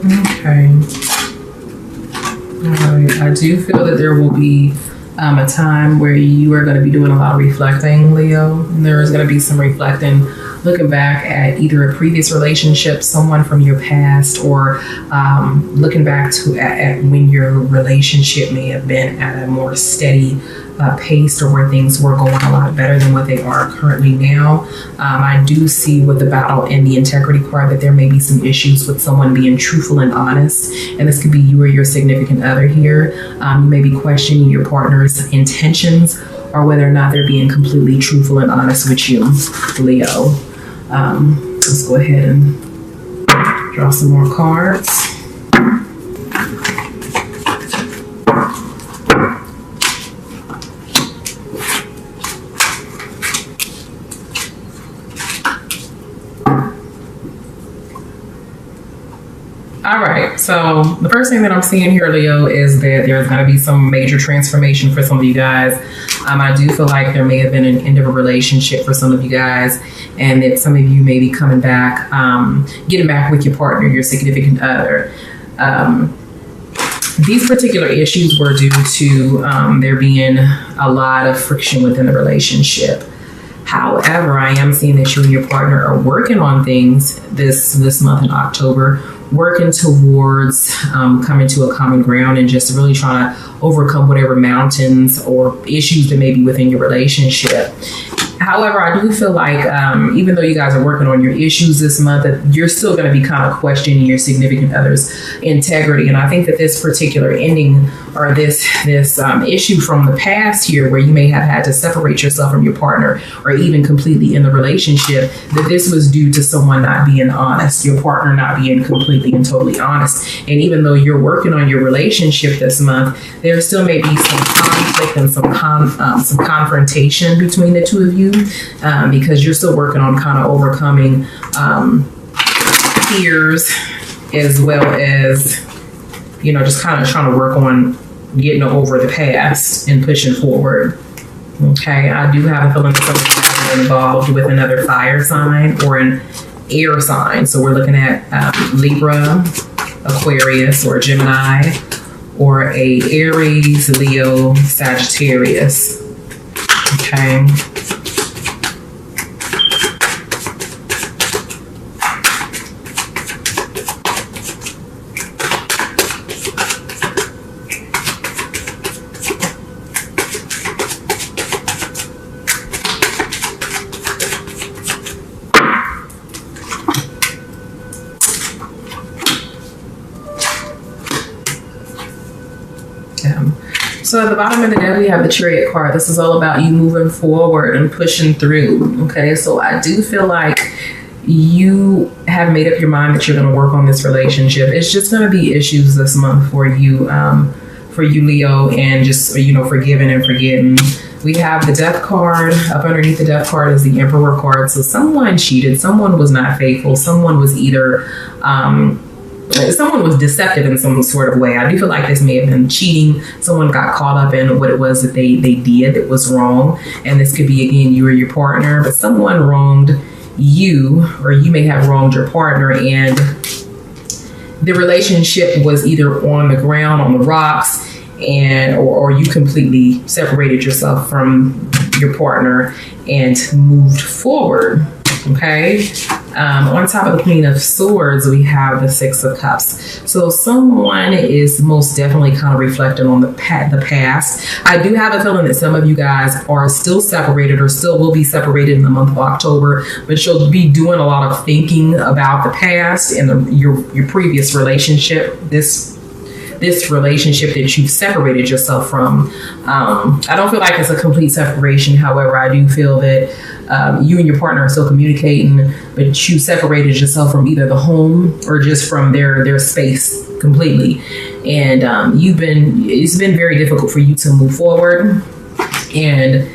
Okay. All right. I do feel that there will be a time where you are going to be doing a lot of reflecting, Leo. And there is going to be some reflecting, looking back at either a previous relationship, someone from your past, or looking back to at when your relationship may have been at a more steady pace, or where things were going a lot better than what they are currently now. I do see with the battle and the integrity card that there may be some issues with someone being truthful and honest, and this could be you or your significant other here. You may be questioning your partner's intentions, or whether or not they're being completely truthful and honest with you, Leo. Let's go ahead and draw some more cards. All right, so the first thing that I'm seeing here, Leo, is that there's going to be some major transformation for some of you guys. I do feel like there may have been an end of a relationship for some of you guys, and that some of you may be coming back, getting back with your partner, your significant other. These particular issues were due to there being a lot of friction within the relationship. However, I am seeing that you and your partner are working on things this month in October, working towards coming to a common ground and just really trying to overcome whatever mountains or issues that may be within your relationship. However, I do feel like even though you guys are working on your issues this month, that you're still going to be kind of questioning your significant other's integrity. And I think that this particular ending, or this issue from the past here, where you may have had to separate yourself from your partner, or even completely in the relationship, that this was due to someone not being honest, your partner not being completely and totally honest. And even though you're working on your relationship this month, there still may be some conflict and some confrontation between the two of you, because you're still working on kind of overcoming fears, as well as, you know, just kind of trying to work on getting over the past and pushing forward. Okay, I do have a feeling that some of you guys are involved with another fire sign or an air sign. So we're looking at Libra, Aquarius, or Gemini, or a Aries, Leo, Sagittarius. Okay. So at the bottom of the deck, we have the Chariot card. This is all about you moving forward and pushing through. Okay, so I do feel like you have made up your mind that you're going to work on this relationship. It's just going to be issues this month for you, Leo, and just, you know, forgiving and forgetting. We have the Death card. Up underneath the Death card is the Emperor card. So someone cheated. Someone was not faithful. Someone was either someone was deceptive in some sort of way. I do feel like this may have been cheating. Someone got caught up in what it was that they did that was wrong. And this could be, again, you or your partner, but someone wronged you, or you may have wronged your partner, and the relationship was either on the ground, on the rocks, and or you completely separated yourself from your partner and moved forward. Okay. On top of the Queen of Swords, we have the Six of Cups. So someone is most definitely kind of reflecting on the past. I do have a feeling that some of you guys are still separated, or still will be separated in the month of October, but you'll be doing a lot of thinking about the past and your previous relationship, this relationship that you've separated yourself from. I don't feel like it's a complete separation. However, I do feel that you and your partner are still communicating, but you separated yourself from either the home or just from their space completely. And it's been very difficult for you to move forward. And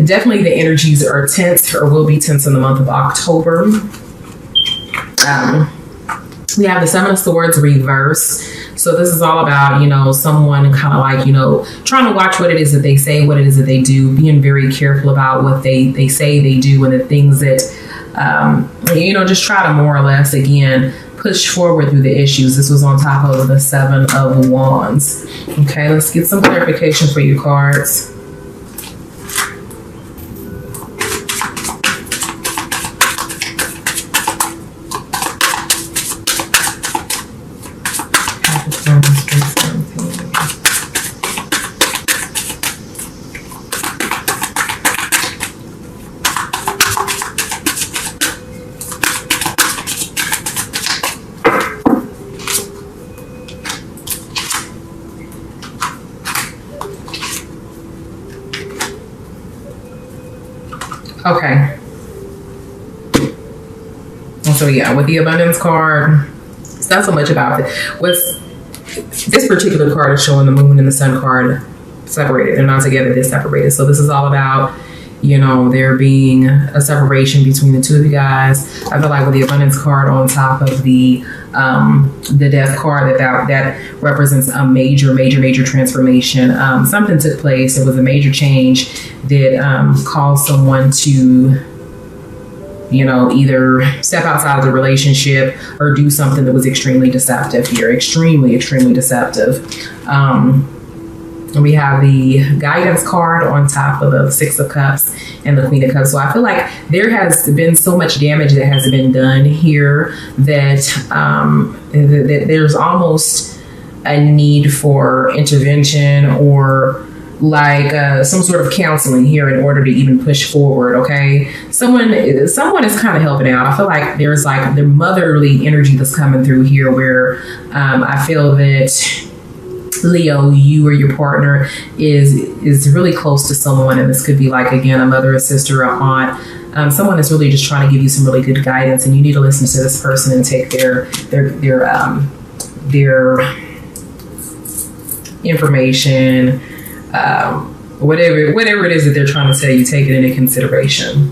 definitely the energies are tense, or will be tense, in the month of October. We have the Seven of Swords reverse. So this is all about, you know, someone kind of like, you know, trying to watch what it is that they say, what it is that they do, being very careful about what they say they do, and the things that, you know, just try to more or less, again, push forward through the issues. This was on top of the Seven of Wands. Okay, let's get some clarification for you cards. Okay. So yeah, with the abundance card, it's not so much about it. What's this particular card is showing the moon and the sun card separated. They're not together, they're separated. So this is all about, you know, there being a separation between the two of you guys. I feel like with the abundance card on top of the death card, that represents a major transformation. Something took place. It was a major change that caused someone to, you know, either step outside of the relationship or do something that was extremely deceptive here. Extremely deceptive. We have the guidance card on top of the Six of Cups and the Queen of Cups. So I feel like there has been so much damage that has been done here that, that there's almost a need for intervention or like some sort of counseling here in order to even push forward. Okay, someone is kind of helping out. I feel like there's like the motherly energy that's coming through here where I feel that Leo, you or your partner is really close to someone, and this could be like, again, a mother, a sister, a aunt, someone that's really just trying to give you some really good guidance, and you need to listen to this person and take their information, whatever it is that they're trying to tell you, take it into consideration.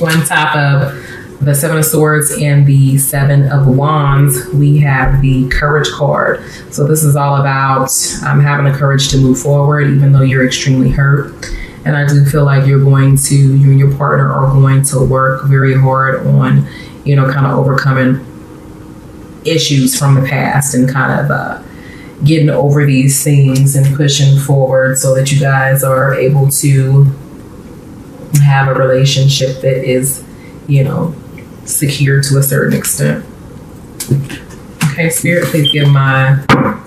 On top of the Seven of Swords and the Seven of Wands, we have the Courage card. So this is all about having the courage to move forward, even though you're extremely hurt. And I do feel like you and your partner are going to work very hard on, you know, kind of overcoming issues from the past and kind of getting over these things and pushing forward so that you guys are able to have a relationship that is, you know, secure to a certain extent. Okay, Spirit, please give my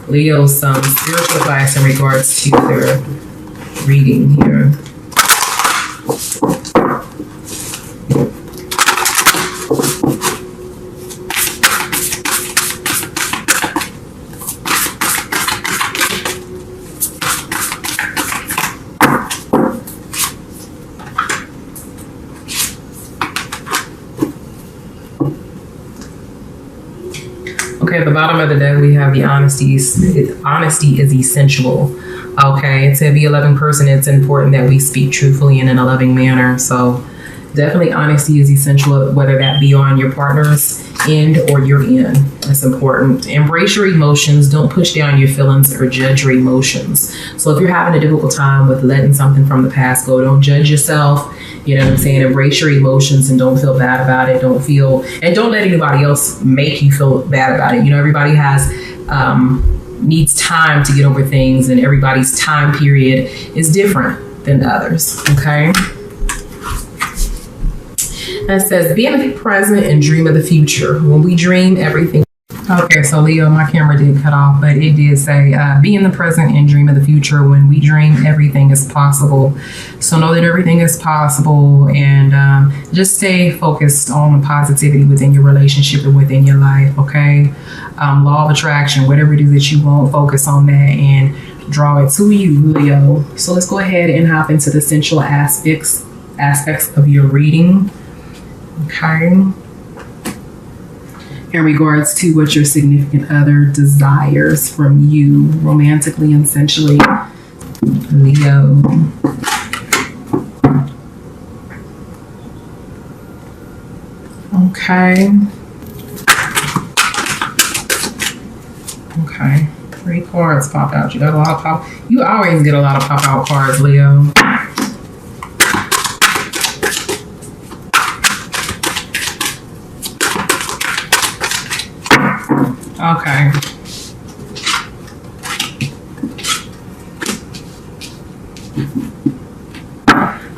Leos some spiritual advice in regards to their reading here. Okay, at the bottom of the deck, we have the honesty. Honesty is essential. Okay, to be a loving person, it's important that we speak truthfully and in a loving manner. So definitely honesty is essential, whether that be on your partner's end or your end. That's important. Embrace your emotions. Don't push down your feelings or judge your emotions. So if you're having a difficult time with letting something from the past go, don't judge yourself. You know what I'm saying? Embrace your emotions and don't feel bad about it. Don't let anybody else make you feel bad about it. You know, everybody needs time to get over things, and everybody's time period is different than others. Okay. That says, be in the present and dream of the future. When we dream, everything. Okay, so Leo, my camera did cut off, but it did say, be in the present and dream of the future. When we dream, everything is possible. So know that everything is possible, and just stay focused on the positivity within your relationship and within your life, okay? Law of attraction, whatever it is that you want, focus on that and draw it to you, Leo. So let's go ahead and hop into the central aspects of your reading, okay? In regards to what your significant other desires from you, romantically and sensually, Leo. Okay. Okay. 3 cards pop out. You got a lot of pop. You always get a lot of pop out cards, Leo. Okay.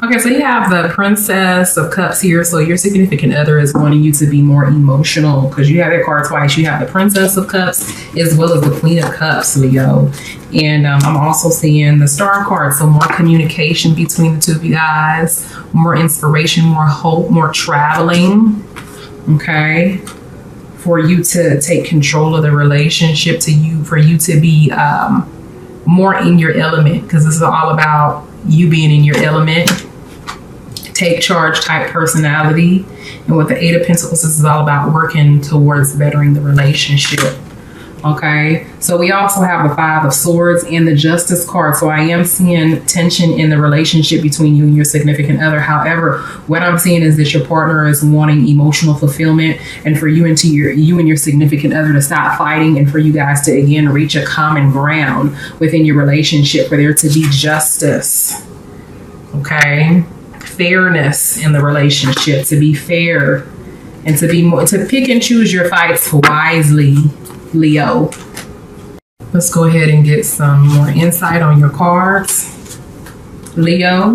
Okay, so you have the Princess of Cups here. So your significant other is wanting you to be more emotional because you have that card twice. You have the Princess of Cups as well as the Queen of Cups, Leo. And I'm also seeing the Star card. So more communication between the two of you guys, more inspiration, more hope, more traveling. Okay. For you to take control of the relationship, for you to be more in your element, because this is all about you being in your element. Take charge type personality. And with the Eight of Pentacles, this is all about working towards bettering the relationship. Okay, so we also have the Five of Swords and the Justice card. So I am seeing tension in the relationship between you and your significant other. However, what I'm seeing is that your partner is wanting emotional fulfillment, and for you and your significant other to stop fighting, and for you guys to again reach a common ground within your relationship, for there to be justice. Okay, fairness in the relationship, to be fair, and to pick and choose your fights wisely. Leo. Let's go ahead and get some more insight on your cards. Leo.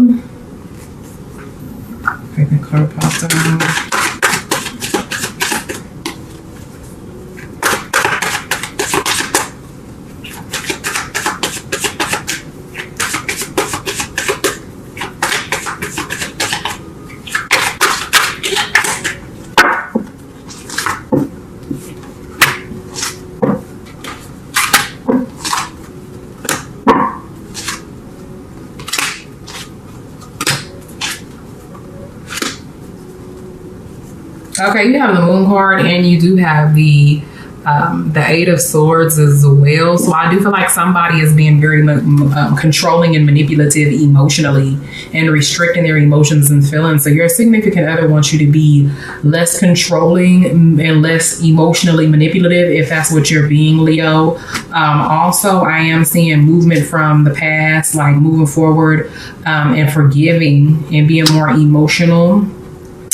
Okay, the card popped out. Okay, you have the Moon card and you do have the Eight of Swords as well. So I do feel like somebody is being very controlling and manipulative emotionally and restricting their emotions and feelings. So your significant other wants you to be less controlling and less emotionally manipulative if that's what you're being, Leo. Also, I am seeing movement from the past, like moving forward and forgiving and being more emotional.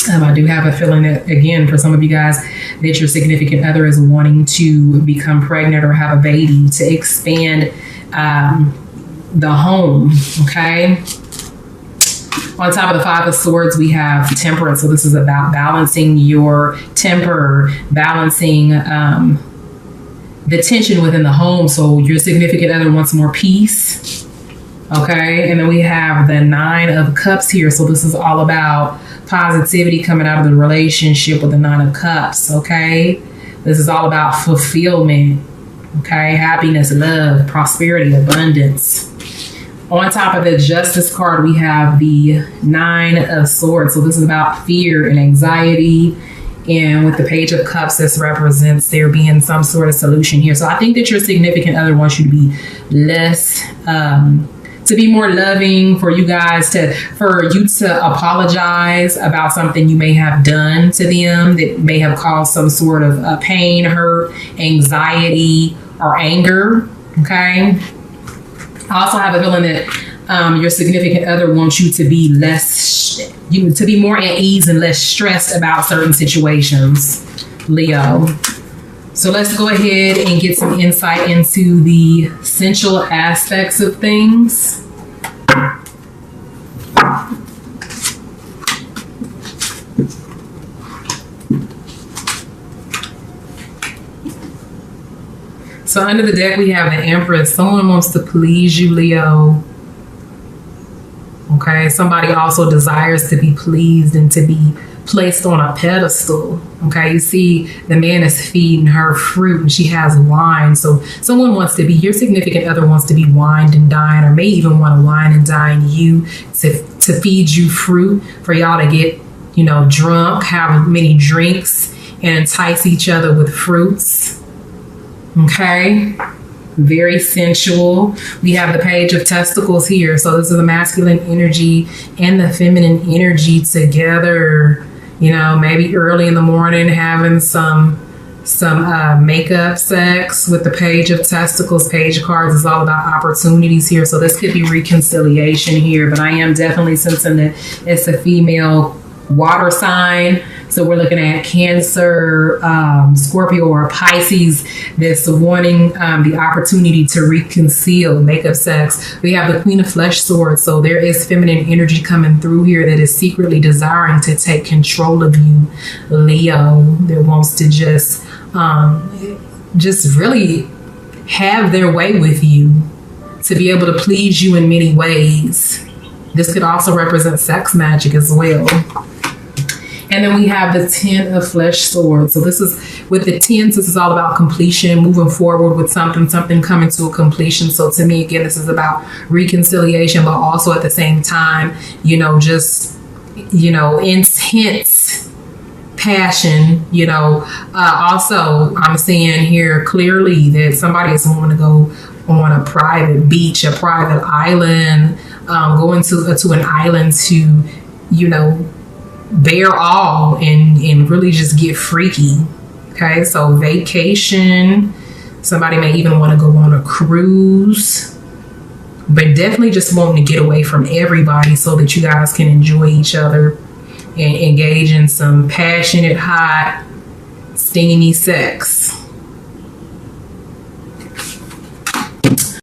I do have a feeling that, again, for some of you guys, that your significant other is wanting to become pregnant or have a baby to expand the home, okay? On top of the Five of Swords, we have Temperance. So this is about balancing your temper, balancing the tension within the home. So your significant other wants more peace, okay? And then we have the Nine of Cups here. So this is all about positivity coming out of the relationship with the Nine of Cups, okay? This is all about fulfillment, okay? Happiness, love, prosperity, abundance. On top of the Justice card, we have the Nine of Swords. So this is about fear and anxiety. And with the Page of Cups, this represents there being some sort of solution here. So I think that your significant other wants you to be less to be more loving, for you to apologize about something you may have done to them that may have caused some sort of pain, hurt, anxiety, or anger. Okay. I also have a feeling that your significant other wants you to be to be more at ease and less stressed about certain situations, Leo. So let's go ahead and get some insight into the sensual aspects of things. So under the deck, we have the Empress. Someone wants to please you, Leo. Okay, somebody also desires to be pleased and to be placed on a pedestal. Okay, you see the man is feeding her fruit and she has wine. So someone wants to be, your significant other wants to be wined and dined, or may even want to wine and dine you to feed you fruit, for y'all to get, drunk, have many drinks, and entice each other with fruits. Okay. Very sensual. We have the Page of Testicles here. So this is the masculine energy and the feminine energy together. Maybe early in the morning having some makeup sex with the Page of Testicles. Page cards is all about opportunities here. So this could be reconciliation here, but I am definitely sensing that it's a female water sign. So we're looking at Cancer, Scorpio, or Pisces that's wanting the opportunity to reconcile, make up sex. We have the Queen of Flesh Swords. So there is feminine energy coming through here that is secretly desiring to take control of you, Leo, that wants to just really have their way with you, to be able to please you in many ways. This could also represent sex magic as well. And then we have the Ten of Flesh Swords. So this is, with the tens, this is all about completion, moving forward with something coming to a completion. So to me, again, this is about reconciliation, but also at the same time, intense passion. Also, I'm seeing here clearly that somebody is wanting to go on a private beach, a private island, going to an island to, bear all and really just get freaky. Okay, so vacation. Somebody may even want to go on a cruise, but definitely just wanting to get away from everybody so that you guys can enjoy each other and engage in some passionate, hot, steamy sex.